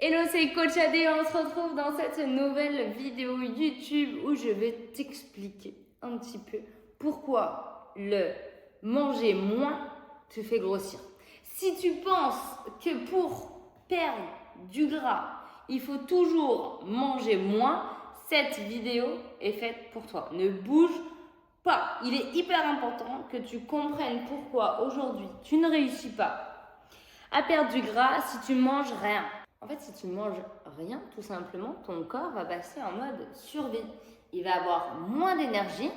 Hello, c'est Coach Adé, on se retrouve dans cette nouvelle vidéo YouTube où je vais t'expliquer un petit peu pourquoi le manger moins te fait grossir. Si tu penses que pour perdre du gras, il faut toujours manger moins, cette vidéo est faite pour toi. Ne bouge pas. Il est hyper important que tu comprennes pourquoi aujourd'hui tu ne réussis pas à perdre du gras si tu manges rien. En fait, si tu manges rien, tout simplement, ton corps va passer en mode survie. Il va avoir moins d'énergie,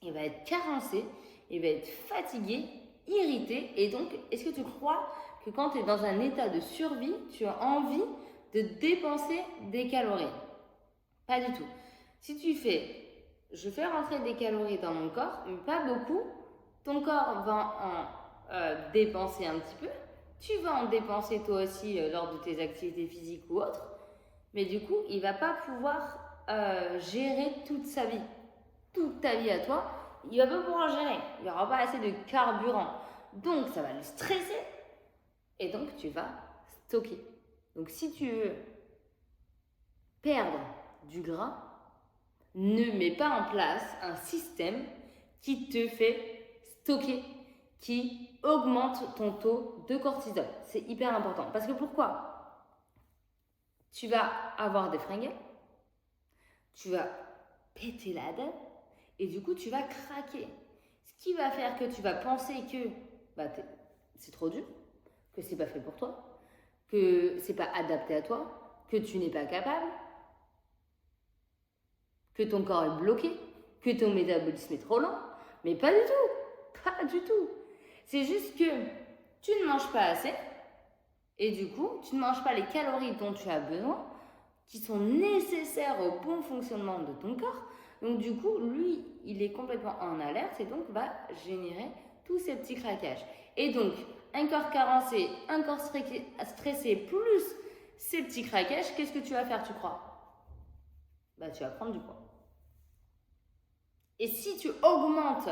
il va être carencé, il va être fatigué, irrité. Et donc, est-ce que tu crois que quand tu es dans un état de survie, tu as envie de dépenser des calories? Pas du tout. Si tu fais, je fais rentrer des calories dans mon corps, mais pas beaucoup, ton corps va en dépenser un petit peu. Tu vas en dépenser toi aussi lors de tes activités physiques ou autres, mais du coup, il va pas pouvoir gérer toute sa vie, toute ta vie à toi. Il va pas pouvoir gérer. Il n'y aura pas assez de carburant. Donc, ça va le stresser et donc tu vas stocker. Donc, si tu veux perdre du gras, ne mets pas en place un système qui te fait stocker, qui augmente ton taux de cortisol. C'est hyper important. Parce que pourquoi? Tu vas avoir des fringales, tu vas péter la dalle et du coup tu vas craquer. Ce qui va faire que tu vas penser que c'est trop dur, que c'est pas fait pour toi, que c'est pas adapté à toi, que tu n'es pas capable, que ton corps est bloqué, que ton métabolisme est trop lent. Mais pas du tout, pas du tout. C'est juste que tu ne manges pas assez et du coup, tu ne manges pas les calories dont tu as besoin, qui sont nécessaires au bon fonctionnement de ton corps. Donc du coup, lui, il est complètement en alerte et donc va générer tous ces petits craquages. Et donc, un corps carencé, un corps stressé, plus ces petits craquages, qu'est-ce que tu vas faire, tu crois? Tu vas prendre du poids. Et si tu augmentes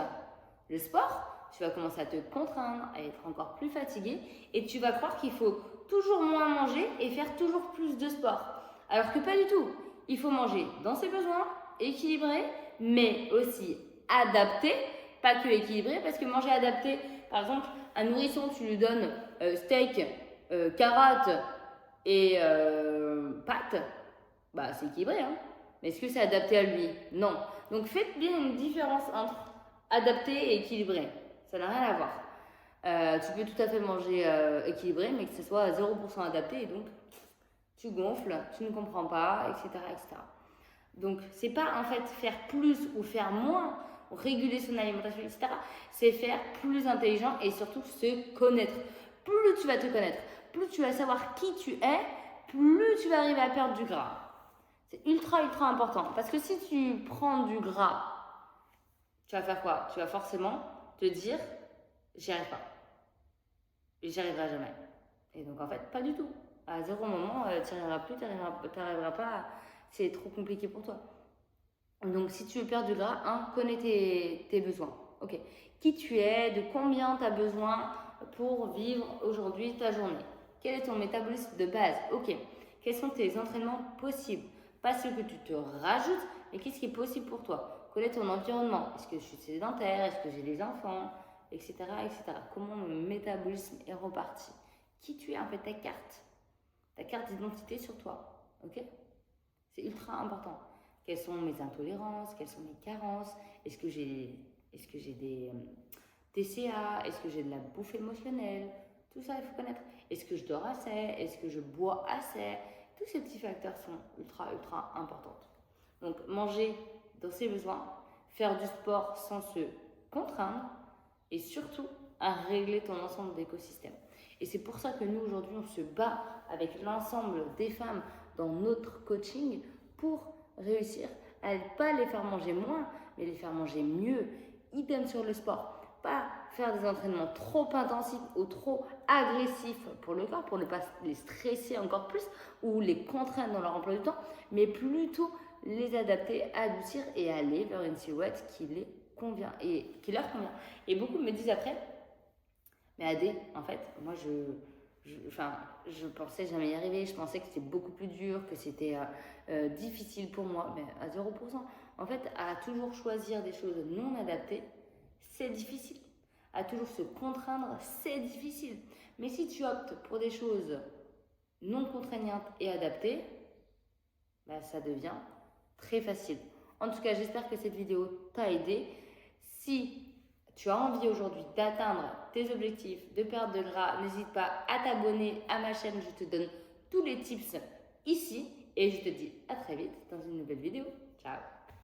le sport, tu vas commencer à te contraindre, à être encore plus fatigué et tu vas croire qu'il faut toujours moins manger et faire toujours plus de sport. Alors que pas du tout. Il faut manger dans ses besoins, équilibré, mais aussi adapté, pas que équilibré, parce que manger adapté, par exemple, un nourrisson, tu lui donnes steak, carottes et pâtes, c'est équilibré, hein. Mais est-ce que c'est adapté à lui? Non. Donc faites bien une différence entre adapté et équilibré. Ça n'a rien à voir. Tu peux tout à fait manger équilibré, mais que ce soit à 0% adapté, et donc tu gonfles, tu ne comprends pas, etc. etc. Donc c'est pas en fait faire plus ou faire moins, ou réguler son alimentation, etc. C'est faire plus intelligent et surtout se connaître. Plus tu vas te connaître, plus tu vas savoir qui tu es, plus tu vas arriver à perdre du gras. C'est ultra, ultra important. Parce que si tu prends du gras, tu vas faire quoi? Tu vas forcément te dire, j'y arrive pas. Et j'y arriverai jamais. Et donc, en fait, pas du tout. À zéro moment, tu n'y arriveras plus, tu n'arriveras pas. C'est trop compliqué pour toi. Donc, si tu veux perdre du gras, connais tes besoins. Ok. Qui tu es, de combien tu as besoin pour vivre aujourd'hui ta journée. Quel est ton métabolisme de base? Ok. Quels sont tes entraînements possibles? Pas ce que tu te rajoutes, mais qu'est-ce qui est possible pour toi? Quel est ton environnement? Est-ce que je suis sédentaire? Est-ce que j'ai des enfants? Etc. etc. Comment mon métabolisme est reparti? Qui tu es en fait, ta carte d'identité sur toi. Ok? C'est ultra important. Quelles sont mes intolérances? Quelles sont mes carences? Est-ce que j'ai des TCA? Est-ce que j'ai de la bouffe émotionnelle? Tout ça, il faut connaître. Est-ce que je dors assez? Est-ce que je bois assez? Tous ces petits facteurs sont ultra, ultra importants. Donc, manger dans ses besoins, faire du sport sans se contraindre et surtout à régler ton ensemble d'écosystème. Et c'est pour ça que nous, aujourd'hui, on se bat avec l'ensemble des femmes dans notre coaching pour réussir à ne pas les faire manger moins, mais les faire manger mieux. Idem sur le sport. Pas faire des entraînements trop intensifs ou trop agressifs pour le corps, pour ne pas les stresser encore plus ou les contraindre dans leur emploi du temps, mais plutôt les adapter, adoucir et aller vers une silhouette qui les convient et qui leur convient. Et beaucoup me disent après, mais Adé, en fait, moi je pensais jamais y arriver, je pensais que c'était beaucoup plus dur, que c'était difficile pour moi, mais à 0%. En fait, à toujours choisir des choses non adaptées, c'est difficile. À toujours se contraindre, c'est difficile. Mais si tu optes pour des choses non contraignantes et adaptées, bah, ça devient très facile. En tout cas, j'espère que cette vidéo t'a aidé. Si tu as envie aujourd'hui d'atteindre tes objectifs, de perdre de gras, n'hésite pas à t'abonner à ma chaîne. Je te donne tous les tips ici et je te dis à très vite dans une nouvelle vidéo. Ciao!